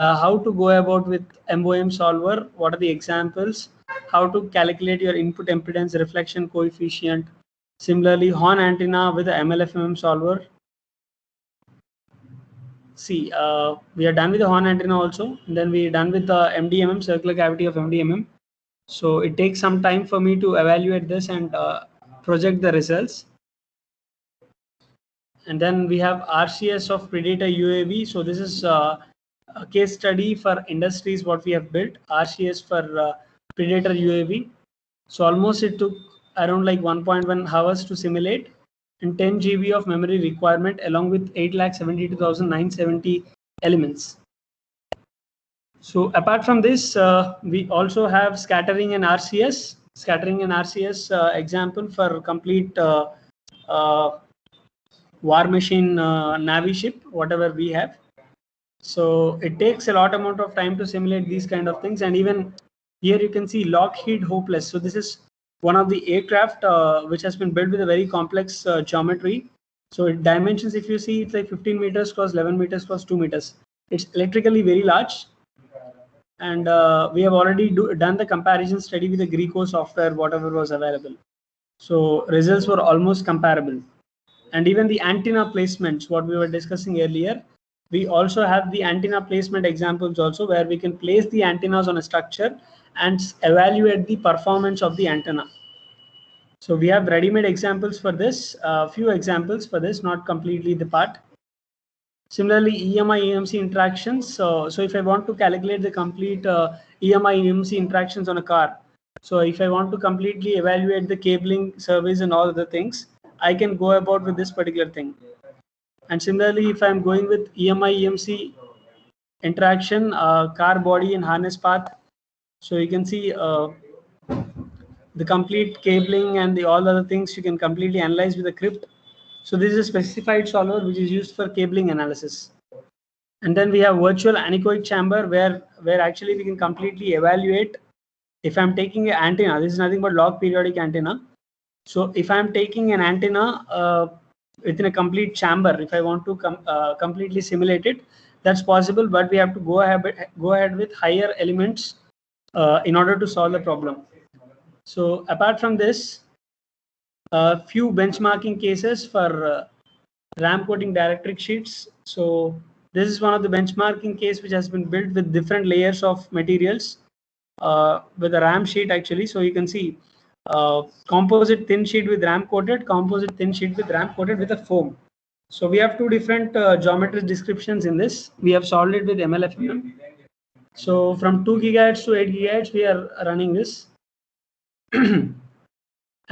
how to go about with MOM solver, what are the examples, how to calculate your input impedance reflection coefficient. Similarly, horn antenna with the MLFMM solver. See, we are done with the horn antenna also. And then we are done with the MDMM, circular cavity of MDMM. So it takes some time for me to evaluate this and project the results. And then we have RCS of Predator UAV. So this is a case study for industries what we have built, RCS for Predator UAV. So almost it took around like 1.1 hours to simulate, and 10 GB of memory requirement along with 8,72,970 elements. So apart from this, we also have scattering and RCS. Scattering and RCS example for complete war machine navy ship, whatever we have. So it takes a lot amount of time to simulate these kind of things. And even here you can see Lockheed Hopeless. So this is one of the aircraft which has been built with a very complex geometry. So it dimensions, if you see, it's like 15 meters cross 11 meters cross 2 meters. It's electrically very large. And we have already done the comparison study with the Greco software, whatever was available. So results were almost comparable. And even the antenna placements, what we were discussing earlier, we also have the antenna placement examples also, where we can place the antennas on a structure and evaluate the performance of the antenna. So we have ready-made examples for this, few examples for this, not completely the part. Similarly, EMI EMC interactions. So if I want to calculate the complete EMI EMC interactions on a car, so if I want to completely evaluate the cabling, service, and all the things, I can go about with this particular thing. And similarly, if I'm going with EMI EMC interaction, car body and harness path, so you can see the complete cabling and the all other things you can completely analyze with a crypt. So this is a specified solver which is used for cabling analysis. And then we have virtual anechoic chamber where actually we can completely evaluate. If I'm taking an antenna, this is nothing but log periodic antenna. So if I'm taking an antenna within a complete chamber, if I want to completely simulate it, that's possible, but we have to go ahead with higher elements in order to solve the problem. So apart from this, a few benchmarking cases for RAM coating dielectric sheets. So this is one of the benchmarking case which has been built with different layers of materials with a RAM sheet actually. So you can see composite thin sheet with RAM coated, composite thin sheet with RAM coated with a foam. So we have two different geometry descriptions in this. We have solved it with MLFM. So from 2 gigahertz to 8 gigahertz, we are running this.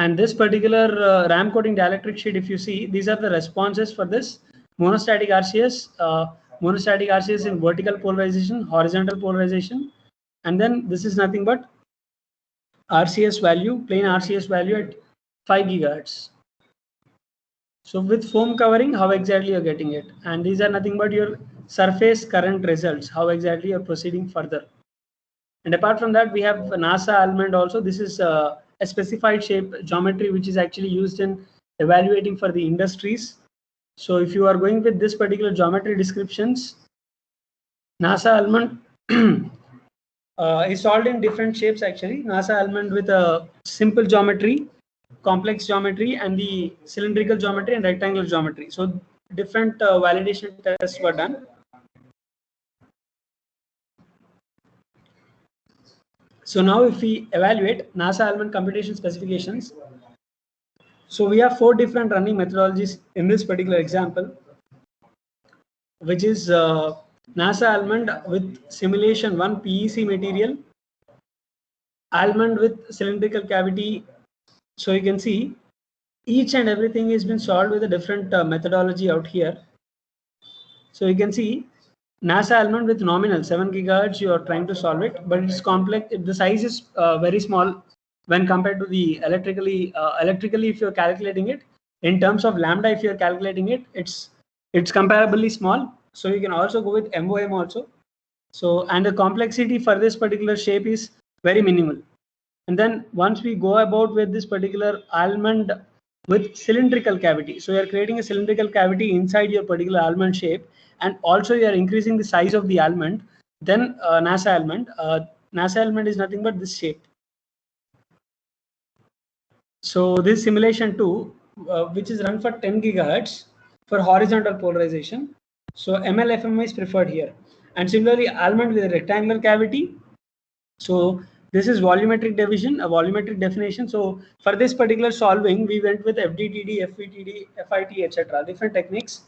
And this particular RAM coating dielectric sheet, if you see, these are the responses for this monostatic RCS. Monostatic RCS in vertical polarization, horizontal polarization, and then this is nothing but RCS value, plain RCS value at 5 gigahertz. So with foam covering, how exactly you're getting it? And these are nothing but your surface current results, how exactly you're proceeding further. And apart from that, we have NASA almond also. This is a specified shape geometry which is actually used in evaluating for the industries. So if you are going with this particular geometry descriptions, NASA almond is solved in different shapes actually. NASA almond with a simple geometry, complex geometry, and the cylindrical geometry and rectangular geometry. So different validation tests were done. So now if we evaluate NASA almond computation specifications, so we have 4 different running methodologies in this particular example, which is NASA almond with simulation 1 PEC material, almond with cylindrical cavity. So you can see each and everything has been solved with a different methodology out here. So you can see NASA almond with nominal 7 gigahertz, you are trying to solve it, but it's complex. The size is very small when compared to the electrically. Electrically, if you're calculating it in terms of lambda, if you're calculating it, it's comparably small. So you can also go with MOM also. So and the complexity for this particular shape is very minimal. And then once we go about with this particular almond with cylindrical cavity, so you are creating a cylindrical cavity inside your particular almond shape, and also you are increasing the size of the almond. Then NASA element. NASA element is nothing but this shape. So this simulation 2, which is run for 10 gigahertz for horizontal polarization. So MLFM is preferred here. And similarly, almond with a rectangular cavity. So this is volumetric division, a volumetric definition. So for this particular solving, we went with FDTD, FVTD, FIT, etc. Different techniques.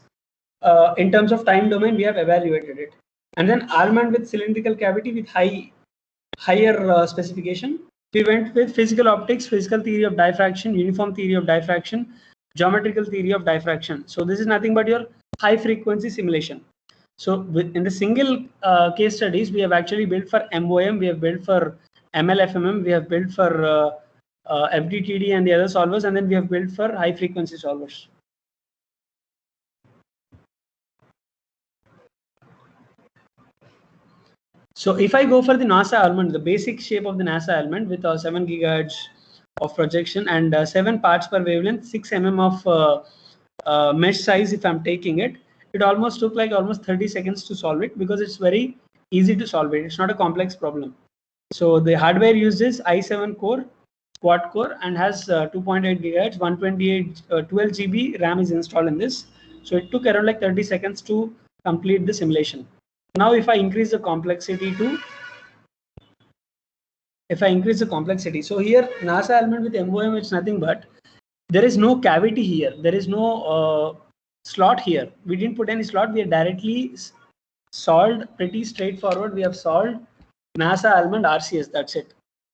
In terms of time domain, we have evaluated it. And then almond with cylindrical cavity with higher specification. We went with physical optics, physical theory of diffraction, uniform theory of diffraction, geometrical theory of diffraction. So this is nothing but your high frequency simulation. So in the single case studies, we have actually built for MOM, we have built for MLFMM, we have built for FDTD and the other solvers, and then we have built for high frequency solvers. So if I go for the NASA element, the basic shape of the NASA element with 7 gigahertz of projection and 7 parts per wavelength, 6 mm of mesh size, if I'm taking it, it almost took like almost 30 seconds to solve it because it's very easy to solve it. It's not a complex problem. So the hardware uses i7 core, quad core, and has 2.8 gigahertz, 128, 12 GB RAM is installed in this. So it took around like 30 seconds to complete the simulation. Now, if I increase the complexity to, so here NASA element with MOM, it's nothing but there is no cavity here. There is no slot here. We didn't put any slot. We are directly solved pretty straightforward. We have solved NASA element RCS. That's it.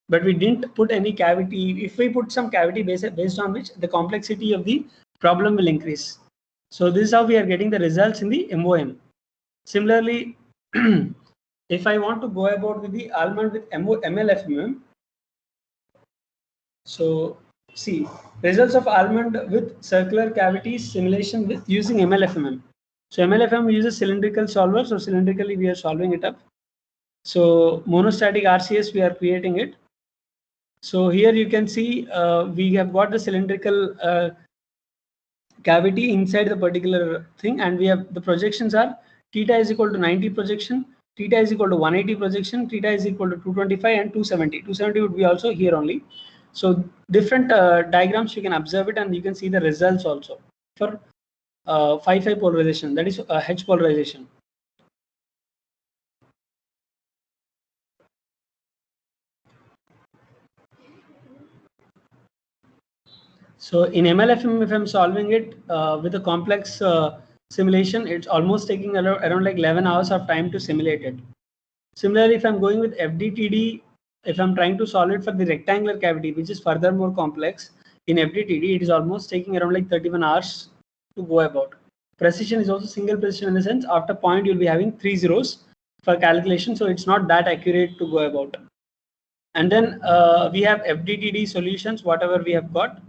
But we didn't put any cavity. If we put some cavity based on which the complexity of the problem will increase. So this is how we are getting the results in the MOM. Similarly, if I want to go about with the almond with MLFMM, so see results of almond with circular cavity simulation with using MLFMM. So MLFMM uses cylindrical solver, so cylindrically we are solving it up. So monostatic RCS we are creating it. So here you can see we have got the cylindrical cavity inside the particular thing, and we have the projections are theta is equal to 90 projection, theta is equal to 180 projection, theta is equal to 225 and 270. 270 would be also here only. So different diagrams you can observe it, and you can see the results also for 5-5 polarization, that is H polarization. So in MLFM, if I'm solving it with a complex simulation, it's almost taking around like 11 hours of time to simulate it. Similarly, if I'm going with FDTD, if I'm trying to solve it for the rectangular cavity, which is further more complex, in FDTD, it is almost taking around like 31 hours to go about. Precision is also single precision in the sense after point you'll be having 3 zeros for calculation, so it's not that accurate to go about. And then we have FDTD solutions, whatever we have got.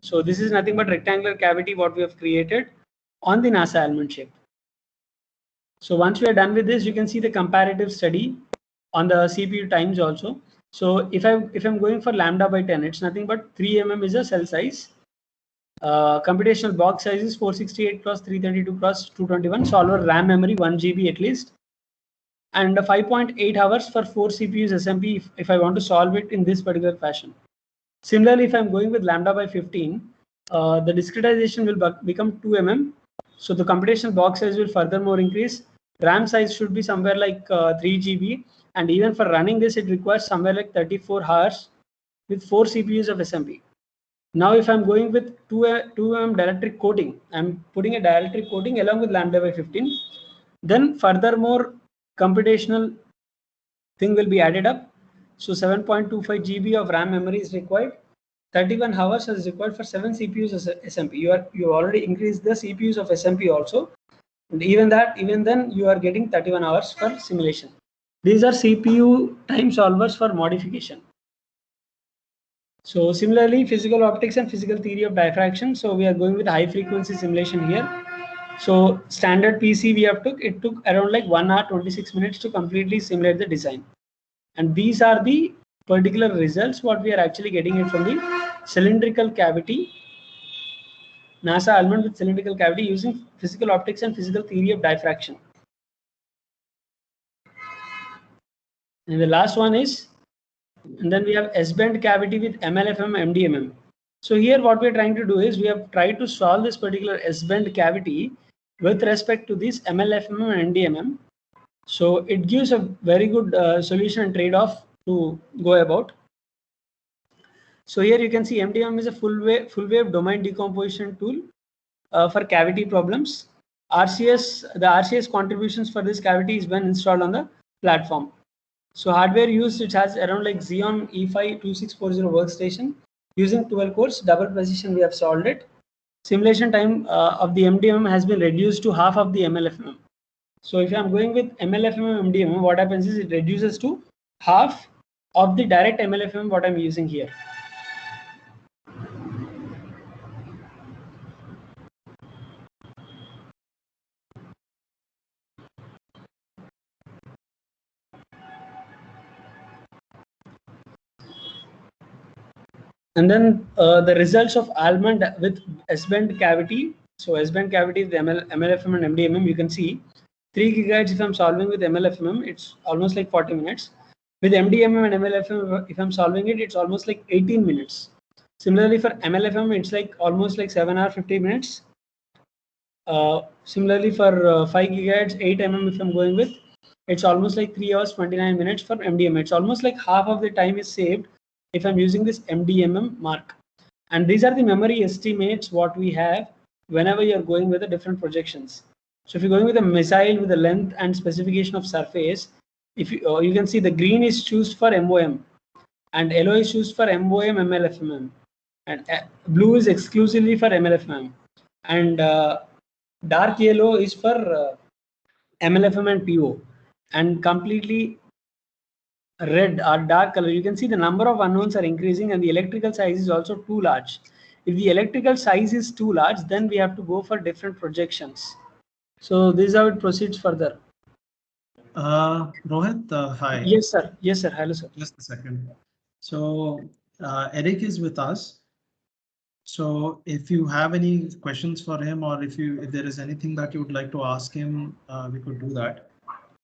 So this is nothing but rectangular cavity what we have created on the NASA element shape. So once we are done with this, you can see the comparative study on the CPU times also. So if I'm going for lambda by 10, it's nothing but 3 mm is a cell size. Computational box size is 468 cross 332 cross 221. Solver RAM memory 1 GB at least. And 5.8 hours for 4 CPUs SMP if I want to solve it in this particular fashion. Similarly, if I'm going with lambda by 15, the discretization will become 2 mm. So the computational box size will furthermore increase. RAM size should be somewhere like 3 GB. And even for running this, it requires somewhere like 34 hours with 4 CPUs of SMP. Now, if I'm going with 2 mm dielectric coating, I'm putting a dielectric coating along with lambda by 15. Then furthermore, computational thing will be added up. So 7.25 GB of RAM memory is required. 31 hours is required for 7 CPUs as SMP. You already increased the CPUs of SMP also, and even then you are getting 31 hours for simulation. These are CPU time solvers for modification. So similarly, physical optics and physical theory of diffraction. So we are going with high frequency simulation here. So standard PC we have it took around like 1 hour 26 minutes to completely simulate the design. And these are the particular results what we are actually getting it from the cylindrical cavity, NASA element with cylindrical cavity using physical optics and physical theory of diffraction. And the last one is, and then we have S-band cavity with MLFM, MDMM. So here what we're trying to do is we have tried to solve this particular S-band cavity with respect to this MLFM and MDMM. So it gives a very good solution and trade-off to go about. So here you can see MDMM is a full wave domain decomposition tool for cavity problems. The RCS contributions for this cavity is when installed on the platform. So hardware used, it has around like Xeon E5 2640 workstation using 12 cores, double precision. We have solved it. Simulation time of the MDMM has been reduced to half of the MLFM. So if I'm going with MLFM MDMM, what happens is it reduces to half of the direct MLFM what I'm using here. And then the results of almond with S-band cavity. So S-band cavity, the MLFM and MDMM, you can see 3 gigahertz if I'm solving with MLFM, it's almost like 40 minutes. With MDMM and MLFM, if I'm solving it, it's almost like 18 minutes. Similarly for MLFM, it's like almost like 7 hours 50 minutes. Similarly for 5 gigahertz, 8 mm if I'm going with, it's almost like 3 hours 29 minutes for MDMM. It's almost like half of the time is saved if I'm using this MDMM mark. And these are the memory estimates what we have whenever you're going with the different projections. So if you're going with a missile with the length and specification of surface, if you can see the green is chosen for MOM and yellow is chosen for MOM MLFMM and blue is exclusively for MLFMM and dark yellow is for MLFM and PO, and completely red or dark color, you can see the number of unknowns are increasing and the electrical size is also too large. If the electrical size is too large, then we have to go for different projections. So this is how it proceeds further. Rohit, hi. Yes, sir. Yes, sir. Hello, sir. Just a second. So Eric is with us. So if you have any questions for him, or if there is anything that you would like to ask him, we could do that.